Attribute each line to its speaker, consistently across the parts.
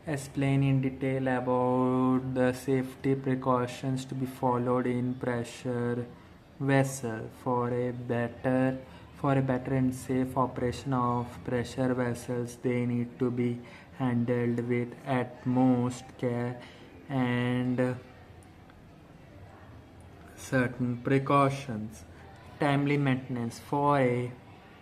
Speaker 1: Explain in detail about the safety precautions to be followed in pressure vessel for a better and safe operation of pressure vessels. They need to be handled with utmost care and certain precautions. Timely maintenance for a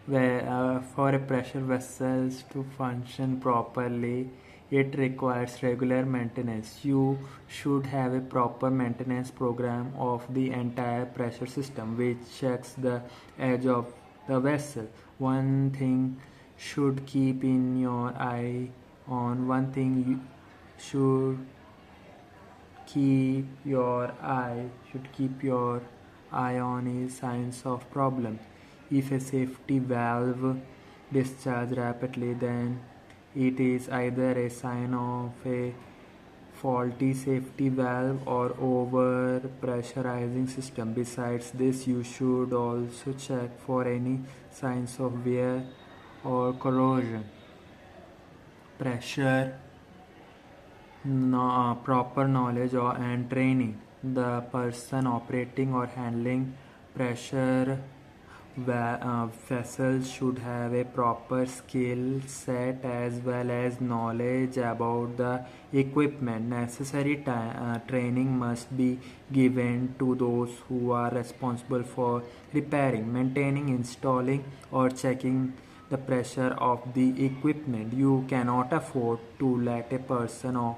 Speaker 1: pressure vessels to function properly, it requires regular maintenance. You should have a proper maintenance program of the entire pressure system, which checks the edge of the vessel. One thing should keep in your eye on one thing you should keep your eye on is signs of problem. If a safety valve discharges rapidly, then it is either a sign of a faulty safety valve or over pressurizing system. Besides this, you should also check for any signs of wear or corrosion. Pressure proper knowledge and training. The person operating or handling pressure vessels should have a proper skill set as well as knowledge about the equipment. Necessary training must be given to those who are responsible for repairing, maintaining, installing, or checking the pressure of the equipment. You cannot afford to let a person of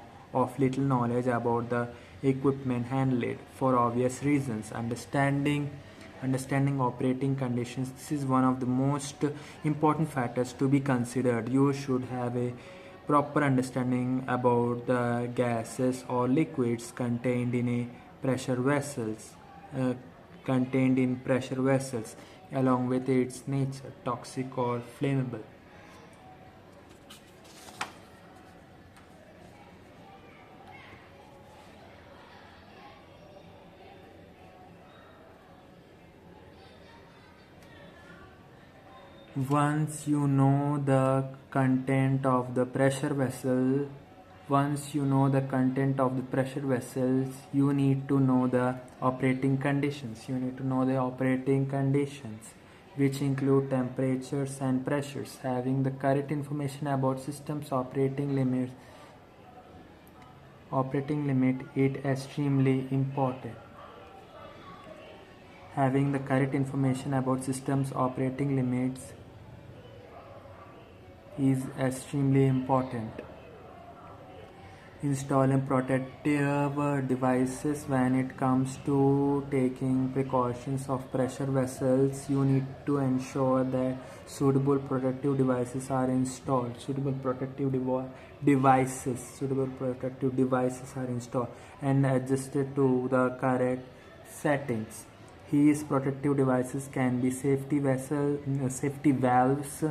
Speaker 1: little knowledge about the equipment handle it for obvious reasons. Understanding operating conditions, this is one of the most important factors to be considered. You should have a proper understanding about the gases or liquids uh, contained in pressure vessels, along with its nature, toxic or flammable. Once you know the content of the pressure vessel, once you know the content of the pressure vessels, you need to know the operating conditions. You need to know the operating conditions, which include temperatures and pressures. Having the correct information about systems operating limit is extremely important. Having the correct information about systems operating limits is extremely important. Installing protective devices. When it comes to taking precautions of pressure vessels, you need to ensure that suitable protective devices are installed. Suitable protective devices are installed and adjusted to the correct settings. These protective devices can be safety valves,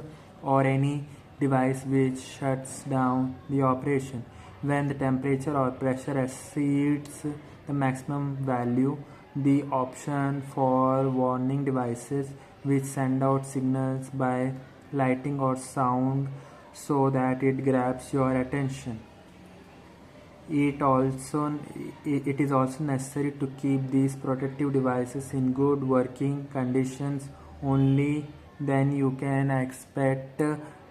Speaker 1: or any device which shuts down the operation when the temperature or pressure exceeds the maximum value. The option for warning devices, which send out signals by lighting or sound so that it grabs your attention. It is also necessary to keep these protective devices in good working conditions. Only then you can expect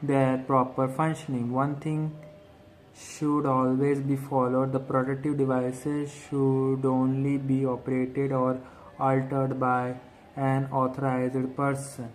Speaker 1: their proper functioning. One thing should always be followed: the protective devices should only be operated or altered by an authorized person.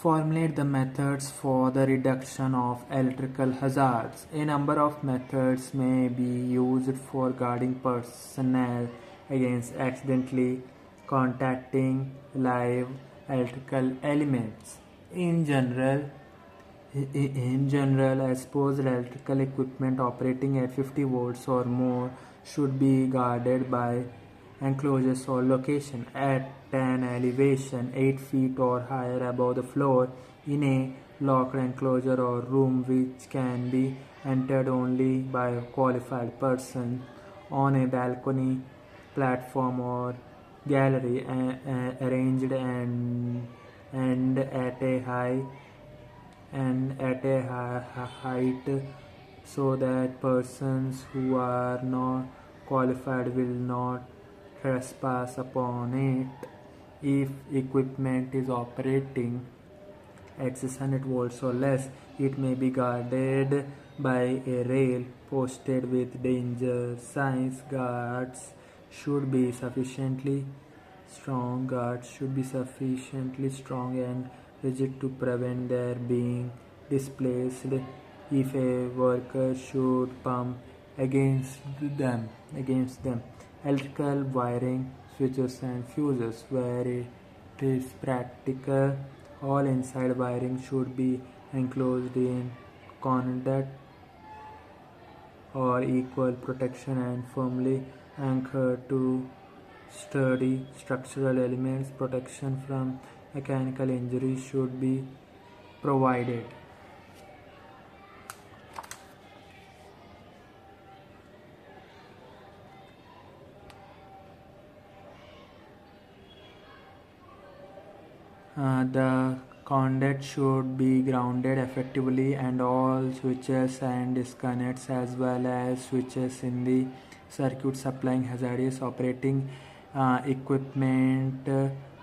Speaker 1: Formulate the methods for the reduction of electrical hazards. A number of methods may be used for guarding personnel against accidentally contacting live electrical elements. In general, exposed electrical equipment operating at 50 volts or more should be guarded by enclosures or location at an elevation 8 feet or higher above the floor in a locked enclosure or room which can be entered only by a qualified person. On a balcony platform or gallery arranged and at a height so that persons who are not qualified will not trespass upon it. If equipment is operating at 600 volts or less, it may be guarded by a rail posted with danger signs. Guards should be sufficiently strong and rigid to prevent their being displaced if a worker should bump against them. Electrical wiring, switches and fuses. Where it is practical, all inside wiring should be enclosed in conduit or equal protection and firmly anchored to sturdy structural elements. Protection from mechanical injury should be provided. The conduit should be grounded effectively, and all switches and disconnects as well as switches in the circuit supplying hazardous operating equipment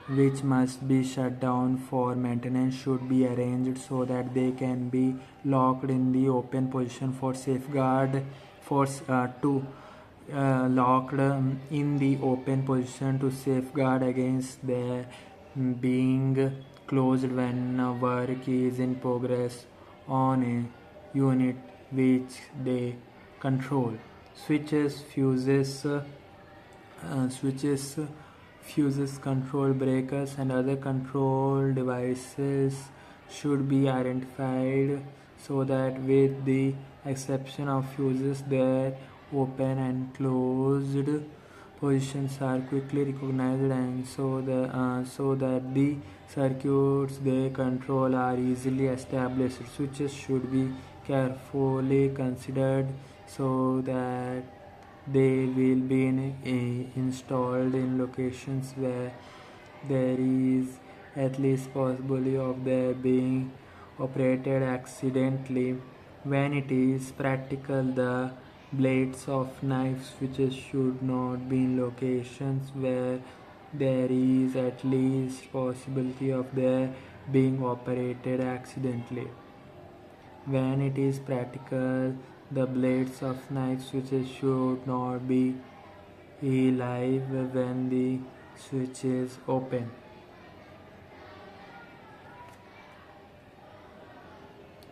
Speaker 1: which must be shut down for maintenance should be arranged so that they can be locked in the open position for safeguard locked in the open position to safeguard against their being closed when work is in progress on a unit which they control. Switches, fuses, control breakers, and other control devices should be identified so that, with the exception of fuses, their open and closed positions are quickly recognized, and so that the circuits they control are easily established. Switches should be carefully considered so that they will be installed in locations where there is at least possibility of their being operated accidentally. When it is practical, the blades of knife switches should not be in locations where there is at least possibility of their being operated accidentally. When it is practical, the blades of knife switches should not be live when the switch is open.